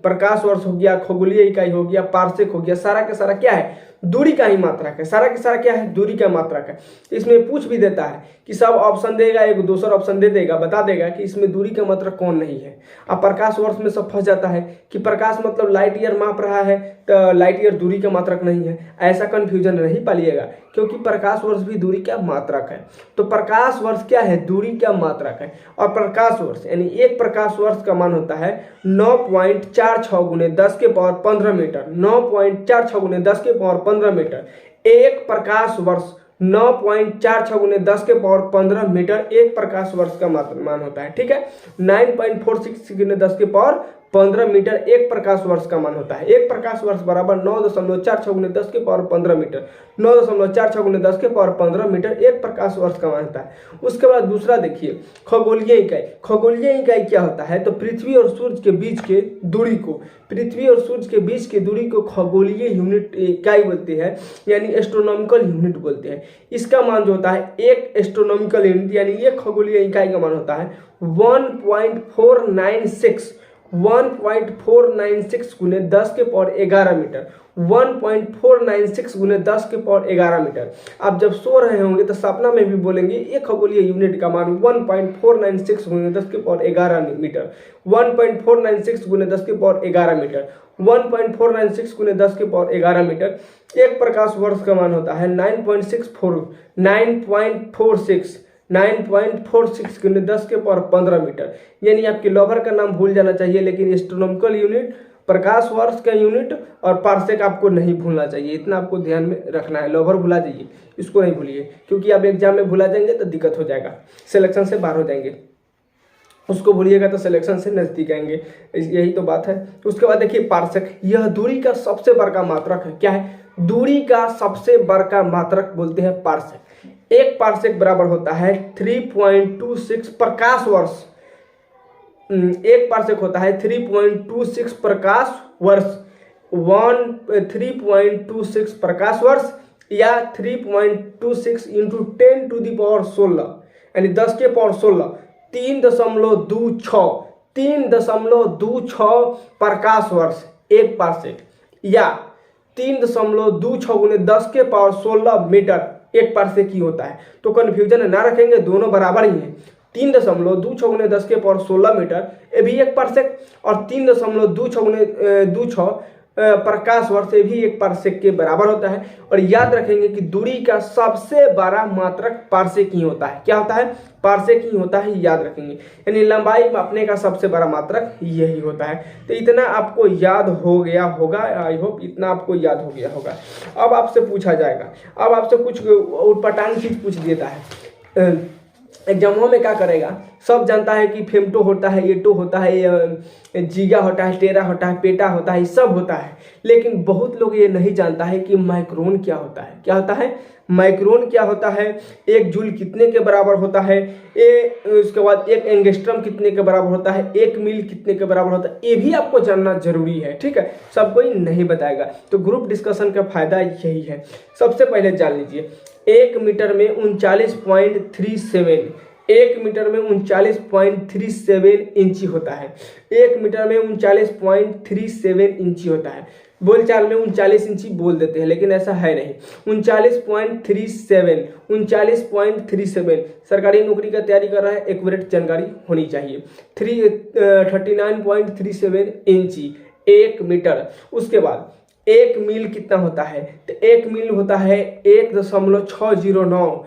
Speaker 1: प्रकाश वर्ष हो गया, खगोलीय इकाई हो गया, पार्सेक हो गया, सारा का सारा क्या है दूरी का ही मात्रक है, सारा के सारा क्या है, दूरी का मात्रक है। इसमें पूछ भी देता है कि सब ऑप्शन देगा, एक दूसरा ऑप्शन दे देगा, बता देगा कि इसमें दूरी का मात्रक कौन नहीं है। अब प्रकाश वर्ष में सब फंस जाता है कि प्रकाश मतलब लाइट ईयर माप रहा है, तो लाइट ईयर दूरी का मात्रक नहीं है। ऐसा कंफ्यूजन नहीं पालिएगा, क्योंकि प्रकाश वर्ष भी दूरी का मात्रक है। तो प्रकाश वर्ष क्या है, दूरी का मात्रक है। और प्रकाश वर्ष यानी एक प्रकाश वर्ष का मान होता है 9.46 गुने 10 के पावर 15 मीटर। 9.46 गुने 10 के पावर 15 मीटर। एक प्रकाश वर्ष 9.46 गुने 10 के पावर 15 मीटर एक प्रकाश वर्ष का मान होता है। ठीक है, 9.46 गुने 10 के पावर 15 मीटर एक प्रकाश वर्ष का मान होता है। एक प्रकाश वर्ष बराबर 9.46 गुने 10 के पावर 15 मीटर। 9.46 गुने 10 के पावर 15 मीटर एक प्रकाश वर्ष का मान होता है। उसके बाद दूसरा देखिए, खगोलीय इकाई। खगोलीय इकाई क्या होता है, तो पृथ्वी और सूर्य के बीच के दूरी को, पृथ्वी और सूर्य के बीच की दूरी को खगोलीय यूनिट इकाई बोलती है, यानी एस्ट्रोनॉमिकल यूनिट बोलते हैं। इसका मान जो होता है एक एस्ट्रोनॉमिकल यूनिट यानी एक खगोलीय इकाई का मान होता है 1.496 गुने 10 के पावर 11 मीटर। 1.496 गुने 10 के पावर 11 मीटर। आप जब सो रहे होंगे तो सपना में भी बोलेंगे एक खगोलीय यूनिट का मान 1.496 गुने 10 के पावर 11 मीटर। 1.496 गुने 10 के पावर 11 मीटर। 1.496 गुने 10 के पावर 11 मीटर। एक प्रकाश वर्ष का मान होता है 9.46 गुने 10 के पावर 15 मीटर। यानी आपके लोभर का नाम भूल जाना चाहिए, लेकिन एस्ट्रोनॉमिकल यूनिट, प्रकाश वर्ष का यूनिट और पार्सेक आपको नहीं भूलना चाहिए। इतना आपको ध्यान में रखना है। लोभर भुला जाइए, इसको नहीं भूलिए, क्योंकि आप एग्जाम में भुला जाएंगे तो दिक्कत हो जाएगा, सिलेक्शन से बाहर हो जाएंगे। उसको भूलिएगा तो सिलेक्शन से नजदीक आएंगे, यही तो बात है। उसके बाद देखिए पार्सेक, यह दूरी का सबसे बड़ा मात्रक है। क्या है, दूरी का सबसे बड़ा मात्रक बोलते हैं पार्सेक। एक पार्सेक बराबर होता है 3.26 प्रकाश वर्ष। एक पार्सेक होता है 3.26 प्रकाश वर्ष। 3.26 प्रकाश वर्ष या 3.26 इंटू 10 टू द पावर 16 यानी 10 के पावर 16 3.26 प्रकाश वर्ष एक पार्सेक, या 3.26 गुने 10 के पावर 16 मीटर एक पार्सेक ही होता है। तो कंफ्यूजन ना रखेंगे, दोनों बराबर ही हैं। 3.26 गुने 10 के पावर 16 मीटर ये भी एक पार्सेक, और 3.26 गुने 26 प्रकाश वर्ष भी एक पार्सेक के बराबर होता है। और याद रखेंगे कि दूरी का सबसे बड़ा मात्रक पार्सेक ही होता है। क्या होता है, पार्सेक ही होता है, याद रखेंगे। यानी लंबाई मापने का सबसे बड़ा मात्रक यही होता है। तो इतना आपको याद हो गया होगा, आई होप इतना आपको याद हो गया होगा। अब आपसे पूछा जाएगा, अब आपसे कुछ उटपटांग चीज पूछ देता है एग्जामों में। क्या करेगा, सब जानता है कि फेमटो होता है, एटो होता है, जीगा होता है, टेरा होता है, पेटा होता है, सब होता है। लेकिन बहुत लोग ये नहीं जानता है कि माइक्रोन क्या होता है। क्या होता है, माइक्रोन क्या होता है, एक जूल कितने के बराबर होता है, उसके बाद एक एंगस्ट्रम कितने के बराबर होता है, एक मील कितने के बराबर होता है, ये भी आपको जानना जरूरी है। ठीक है, सब कोई नहीं बताएगा, तो ग्रुप डिस्कशन का फायदा यही है। सबसे पहले जान लीजिए, 1 मीटर में 39.37, 1 मीटर में 39.37 इंची होता है। 1 मीटर में 39.37 इंची होता है। बोलचाल में 39 इंची बोल देते हैं, लेकिन ऐसा है नहीं। 39.37 सरकारी नौकरी का तैयारी कर रहा है, एक्यूरेट जानकारी होनी चाहिए। 39.37 इंची 1 मीटर। उसके बाद 1 मील कितना होता है, तो 1 मील होता है 1.609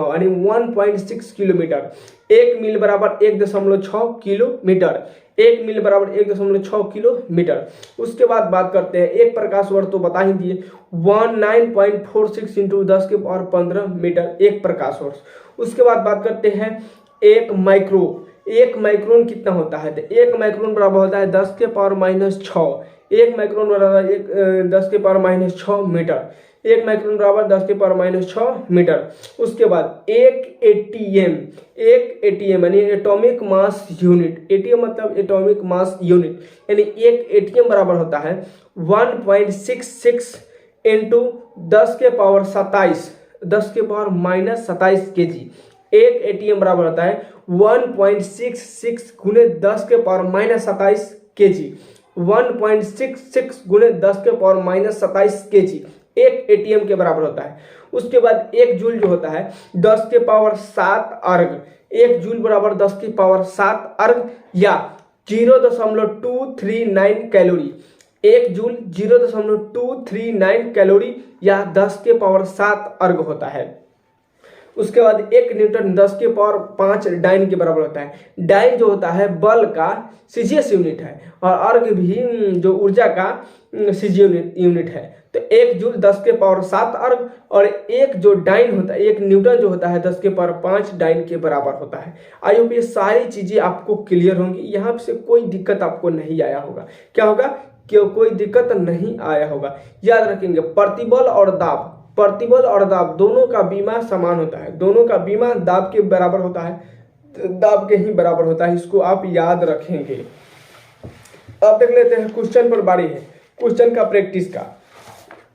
Speaker 1: यानी 1.6 किलोमीटर। 1 मील बराबर 1.6 किलोमीटर। 1 मील बराबर 1.6 किलोमीटर। उसके बाद बात करते हैं, एक प्रकाश वर्ष तो बता ही दिए, 19.46 इंटू 10 के पावर 15 मीटर एक प्रकाश वर्ष। उसके बाद बात करते हैं एक माइक्रोन कितना होता है, तो 1 माइक्रोन बराबर होता है 10 के पावर -6। 1 माइक्रोन बराबर 10 के पावर -6 मीटर। 1 माइक्रोन बराबर 10 के पावर -6 मीटर। उसके बाद एक एटीएम यानी एटॉमिक मास यूनिट। एटीएम मतलब एटॉमिक मास यूनिट, यानी एक एटीएम बराबर होता है 1.66 इंटू 10 के पावर 27, 10 के पावर -27 kg। एक एटीएम बराबर होता है 1.66 गुने 10 के पावर -27 kg। 1.66 गुणे 10⁻⁻27 kg एक एटीएम के बराबर होता है। उसके बाद 1 जूल जो होता है 10⁻7 अर्ग, 1 जूल बराबर 10⁻7 अर्ग या 0.239 कैलोरी। 1 जूल 0.239 कैलोरी या 10⁻7 अर्ग होता है। उसके बाद 1 न्यूटन 10⁻5 डाइन के बराबर होता है। डाइन जो होता है बल का सीजीएस यूनिट है और अर्ग भी जो ऊर्जा का सीजीएस यूनिट है। तो 1 जूल 10⁻7 अर्ग और 1 जो डाइन होता है 1 न्यूटन जो होता है 10⁻5 डाइन के बराबर होता है। आई होप ये सारी चीजें आपको क्लियर होंगी, यहाँ से कोई दिक्कत आपको नहीं आया होगा। क्या होगा कि कोई दिक्कत नहीं आया होगा। याद रखेंगे प्रतिबल और दाब दोनों का बीमा समान होता है, दोनों का बीमा दाब के बराबर होता है, दाब के ही बराबर होता है। इसको आप याद रखेंगे। अब देख लेते हैं क्वेश्चन पर बारी है, क्वेश्चन का प्रैक्टिस का।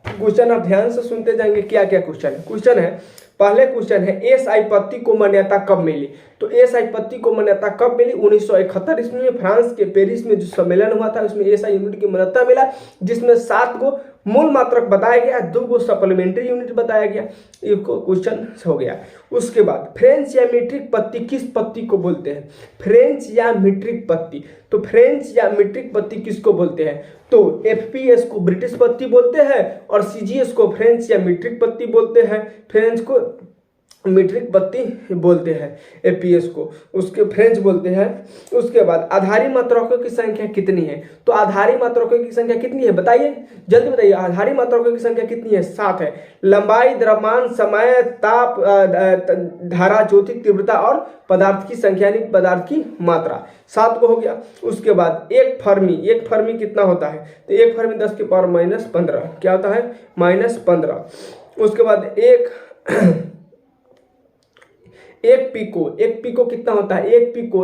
Speaker 1: क्वेश्चन आप ध्यान से सुनते जाएंगे क्या क्या क्वेश्चन है। क्वेश्चन है, पहले क्वेश्चन है एसआई पत्ती को मान्यता कब मिली। तो एसआई पत्ती को मान्यता कब मिली? 1971 ईस्वी में फ्रांस के पेरिस में जो सम्मेलन हुआ था उसमें एसआई यूनिट की मान्यता मिला, जिसमें 7 गो मूल मात्रक बताया गया, 2 गो सप्लीमेंट्री यूनिट बताया गया। ये क्वेश्चन हो गया। उसके बाद फ्रेंच या मीट्रिक पत्ती किस पत्ती को बोलते हैं? फ्रेंच या मीट्रिक पत्ती, तो फ्रेंच या मीट्रिक पत्ती किसको बोलते हैं? तो एफपीएस को ब्रिटिश पत्ती बोलते हैं और सीजीएस को फ्रेंच या मीट्रिक पत्ती बोलते हैं। फ्रेंच को मीट्रिक पत्ती बोलते हैं, एपीएस को उसके फ्रेंच बोलते हैं। उसके बाद आधारी मात्रकों की संख्या कितनी है? तो आधारी मात्रकों की संख्या कितनी है बताइए, जल्दी बताइए। आधारी मात्रकों की संख्या कितनी है? 7 है। लंबाई, द्रव्यमान, समय, ताप, धारा, ज्योति तीव्रता और पदार्थ की संख्या यानी पदार्थ की मात्रा, 7 को हो गया। उसके बाद एक फर्मी कितना होता है? तो 1 फर्मी 10⁻⁻15 क्या होता है? -15। उसके बाद एक पीको कितना होता है? एक पीको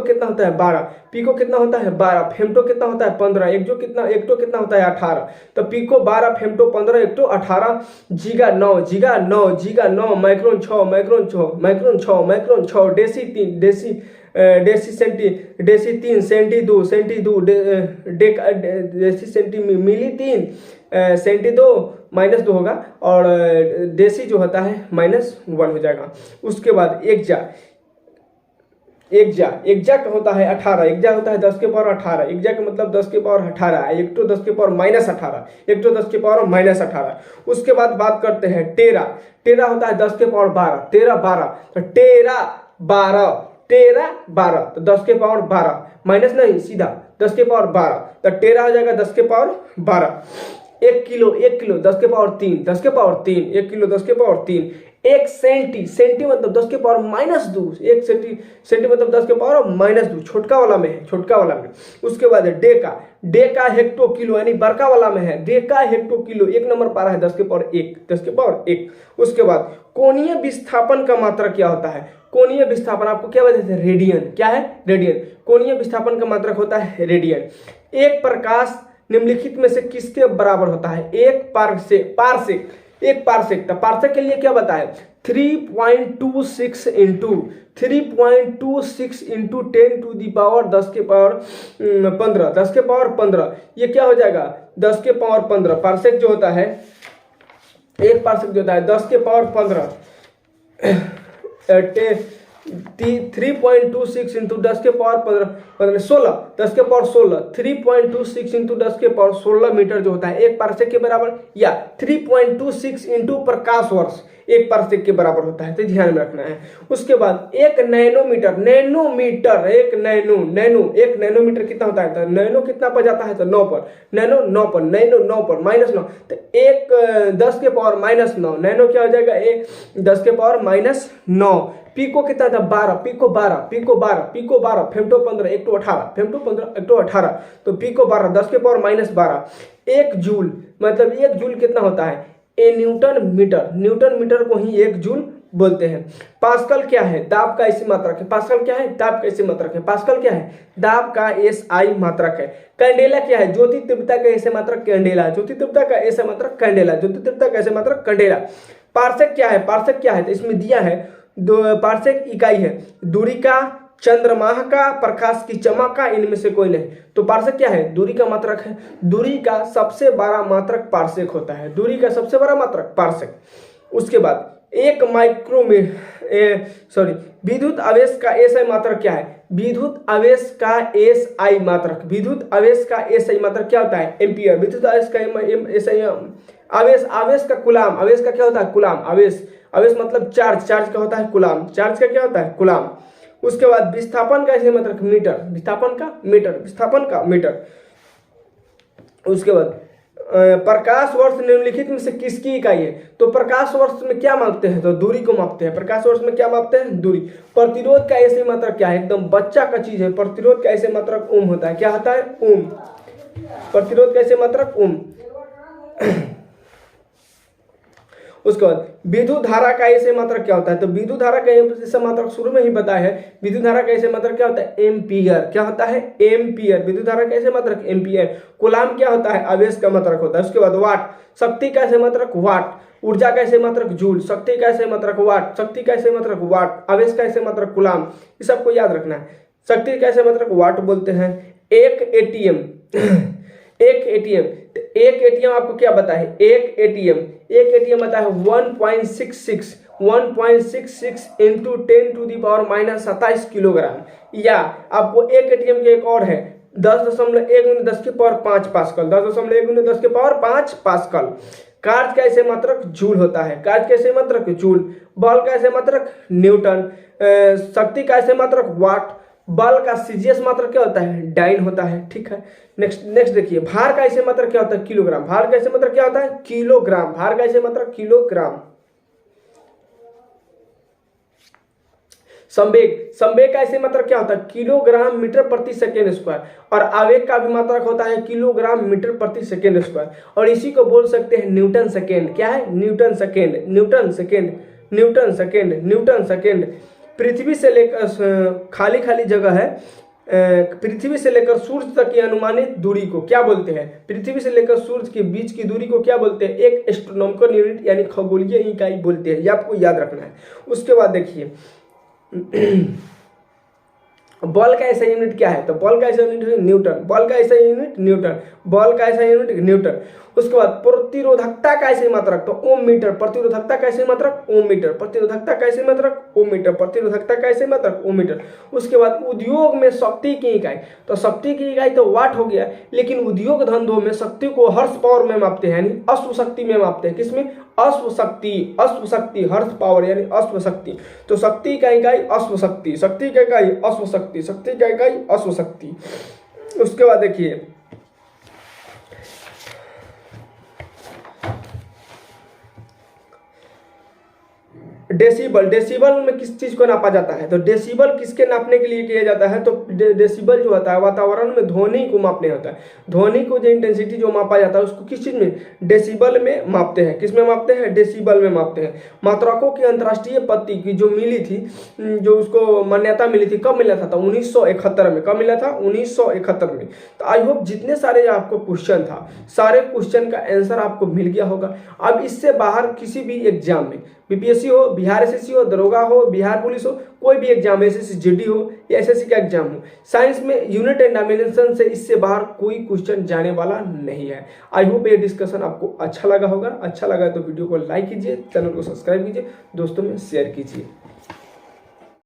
Speaker 1: कितना होता है? 12। पीको कितना होता है? 12। फेम्टो कितना होता है? 15। एक्टो कितना होता है? 18। तो pico 12, femto 15, atto 18। Giga 9, micron 6, deci 3, deci 3, centi 2, deci centi milli 3, centi 2 -2 होगा और देसी जो होता है -1 हो जाएगा। उसके बाद एक्जा का होता है 18। एक्जा होता है 10⁻18। एक्जा का मतलब 10⁻18। Atto 10⁻−18, atto 10⁻−18। उसके बाद बात करते हैं टेरा होता है 10⁻12। टेरा 12, तो टेरा 12 तो 10⁻12 माइनस नहीं सीधा 10⁻12, तो टेरा हो जाएगा 10⁻12। 1 किलो 10⁻3, 1 किलो 10⁻3। 1 सेंटी मतलब 10⁻−2, 1 सेंटी मतलब 10⁻−2, छोटका वाला में है। उसके बाद डेका हेक्टो किलो यानी बड़का वाला में है, डेका हेक्टो किलो 1 नंबर पर है 10⁻1। उसके बाद कोणीय विस्थापन का मात्रा क्या होता है? कोणीय विस्थापन आपको क्या बताते हैं? रेडियन। क्या है? रेडियन। कोणीय विस्थापन का मात्रक होता है रेडियन। एक प्रकाश निम्नलिखित में से किसके बराबर होता है? एक पारसेक। तो पारसेक के लिए क्या बताया? 3.26 इंटू 10⁻15 ये क्या हो जाएगा? 10⁻15 पारसेक जो होता है, एक पारसेक जो होता है 10⁻15 3.26 इंटू 10⁻15 16, 10⁻16 3.26 इंटू 10⁻16 मीटर जो होता है एक पारसेक के बराबर, या 3.26 इंटू प्रकाश वर्ष एक पारसेक के बराबर होता है। तो ध्यान में रखना है। उसके बाद एक नैनोमीटर एक नैनोमीटर कितना होता है? तो नैनो कितना पर जाता है? तो 9 पर। नैनो 9 पर -9, तो एक 10⁻−9 नैनो क्या हो जाएगा? 10⁻−9। पीको कितना था? 12। पीको 12, फेम्टो 15, एक्टो 18, तो पीको 12 10⁻−12। 1 जूल मतलब 1 जूल कितना होता है? न्यूटन मीटर को ही 1 जूल बोलते हैं। पास्कल क्या है? दाब का ऐसी मात्रक है। पास्कल क्या है? दाब का ऐसी मात्रक है। पास्कल क्या है? दाब का एसआई मात्रक है। कैंडेला क्या है? ज्योति तीव्रता का ऐसे मात्रक कैंडेला। ज्योति तीव्रता का ऐसे मात्रक कैंडेला। ज्योति तीव्रता का ऐसे मात्रक कैंडेला। पार्सेक क्या है? तो इसमें दिया है पार्सेक इकाई है दूरी का चंद्रमा का, प्रकाश की चमक का, इनमें से कोई नहीं। तो पार्सेक क्या है? दूरी का मात्रक है। दूरी का सबसे बड़ा मात्रक पार्सेक होता है। दूरी का सबसे बड़ा मात्रक पार्सेक। उसके बाद एक विद्युत आवेश का एसआई मात्रक क्या है? विद्युत आवेश का एसआई मात्रक, विद्युत आवेश का एसआई मात्रक क्या होता है? एम्पियर। विद्युत आवेश का एसआई आवेश का कुलाम, आवेश का क्या होता है? कुलाम। आवेश मतलब चार्ज, चार्ज का होता है कुलाम, चार्ज का क्या होता है? कुलाम। उसके बाद विस्थापन का एसआई मात्रक मीटर, विस्थापन का मीटर, विस्थापन का मीटर। उसके बाद प्रकाश वर्ष निम्नलिखित में से किसकी इकाई है? तो प्रकाश वर्ष में क्या मापते हैं? तो दूरी को मापते हैं। प्रकाश वर्ष में क्या मापते हैं? दूरी। प्रतिरोध का ऐसे मात्रक क्या है? एकदम बच्चा का चीज है। प्रतिरोध का ऐसे मात्रक ओम होता है। क्या होता है? ओम। प्रतिरोध का ऐसे मात्रक ओम। उसके बाद विद्युत धारा का ऐसे मात्रक क्या होता है? तो विद्युत धारा का ऐसे मात्रक शुरू में ही बताया है। विद्युत धारा का ऐसे मात्रक क्या होता है? एम्पियर। क्या होता है? एम्पियर। विद्युत धारा का ऐसे मात्रक एम्पियर। कूलाम क्या होता है? आवेश का मात्रक होता है। उसके बाद वाट, शक्ति का ऐसे मात्रक वाट। ऊर्जा का ऐसे मात्रक जूल। शक्ति का ऐसे मात्रक वाट। शक्ति का ऐसे मात्रक वाट। आवेश का ऐसे मात्रक कूलाम। ये सबको याद रखना है। शक्ति का ऐसे मात्रक वाट बोलते हैं। एक एटीएम एक एटीएम आपको क्या बता है? एक एटीएम बता है 1.66 इंटू 10⁻⁻27 किलोग्राम। या आपको एक एटीएम के एक और है 10.1 10 के पावर 5 पास्कल, 10.1 10 के पावर 5 पास्कल। कार्य का ऐसे मात्रक जूल होता है। कार्य का ऐसे मात्रक जूल। बल का ऐसे मात्रक न्यूटन। शक्ति का ऐसे मात्रक वाट। बल का सीजीएस मात्रक क्या होता है? डाइन होता है। ठीक है, नेक्स्ट देखिए, भार का ऐसे मात्रक क्या होता है? किलोग्राम। भार का ऐसे मात्रक क्या होता है? किलोग्राम। भार का ऐसे मात्रक किलोग्राम। संवेग का ऐसे मात्रक क्या होता है? किलोग्राम मीटर प्रति सेकेंड स्क्वायर। और आवेग का भी मात्रक होता है किलोग्राम मीटर प्रति सेकेंड स्क्वायर। और इसी को बोल सकते हैं न्यूटन सेकेंड। क्या है? Newton second, newton second, newton second, newton second. पृथ्वी से लेकर खाली जगह है, पृथ्वी से लेकर सूर्य तक की अनुमानित दूरी को क्या बोलते हैं? पृथ्वी से लेकर सूर्य के बीच की दूरी को क्या बोलते हैं? एक एस्ट्रोनॉमिकल यूनिट यानी खगोलीय इकाई बोलते हैं। ये आपको याद रखना है। उसके बाद देखिए बल का ऐसा यूनिट क्या है? तो बल का ऐसा यूनिट है न्यूटन। बल का ऐसा यूनिट न्यूटन। बल का ऐसा यूनिट न्यूटन। उसके बाद प्रतिरोधकता का ऐसे मात्रक तो ओम मीटर। प्रतिरोधकता का ऐसे मात्रक ओम मीटर। प्रतिरोधकता का ऐसे मात्रक ओम मीटर। प्रतिरोधकता का ऐसे मात्रक ओम मीटर। उसके बाद उद्योग में शक्ति की इकाई, तो शक्ति की इकाई तो वाट हो गया, लेकिन उद्योग धंधों में शक्ति को हर्स पावर में मापते हैं, यानी अश्व शक्ति में मापते हैं। किसमें? अश्व शक्ति, हर्स पावर यानी अश्व शक्ति। तो शक्ति का इकाई अश्व शक्ति, शक्ति का इकाई अश्व शक्ति, शक्ति का इकाई अश्व शक्ति। उसके बाद देखिए डेसिबल। डेसिबल में किस चीज को नापा जाता है? तो डेसिबल किसके नापने के लिए किया जाता है? तो डेसिबल जो होता है वातावरण में ध्वनि को मापने होता है। ध्वनि को जो इंटेंसिटी जो मापा जाता है उसको किस चीज में? डेसिबल में मापते हैं। किस में मापते हैं? डेसिबल में मापते हैं। मात्रकों की अंतर्राष्ट्रीय पत्ती की जो मिली थी, जो उसको मान्यता मिली थी, कब मिला था? 1971 में। कब मिला था? 1971 में। तो आई होप जितने सारे आपको क्वेश्चन था, सारे क्वेश्चन का आंसर आपको मिल गया होगा। अब इससे बाहर किसी भी एग्जाम में, बीपीएससी हो, बिहार एसएससी हो, दरोगा हो, बिहार पुलिस हो, कोई भी एग्जाम, एसएससी जीडी हो या एसएससी का एग्जाम हो, साइंस में यूनिट एंड डायमेंशन से इससे बाहर कोई क्वेश्चन जाने वाला नहीं है। आई होप ये डिस्कशन आपको अच्छा लगा होगा। अच्छा लगा तो वीडियो को लाइक कीजिए, चैनल को सब्सक्राइब कीजिए, दोस्तों में शेयर कीजिए।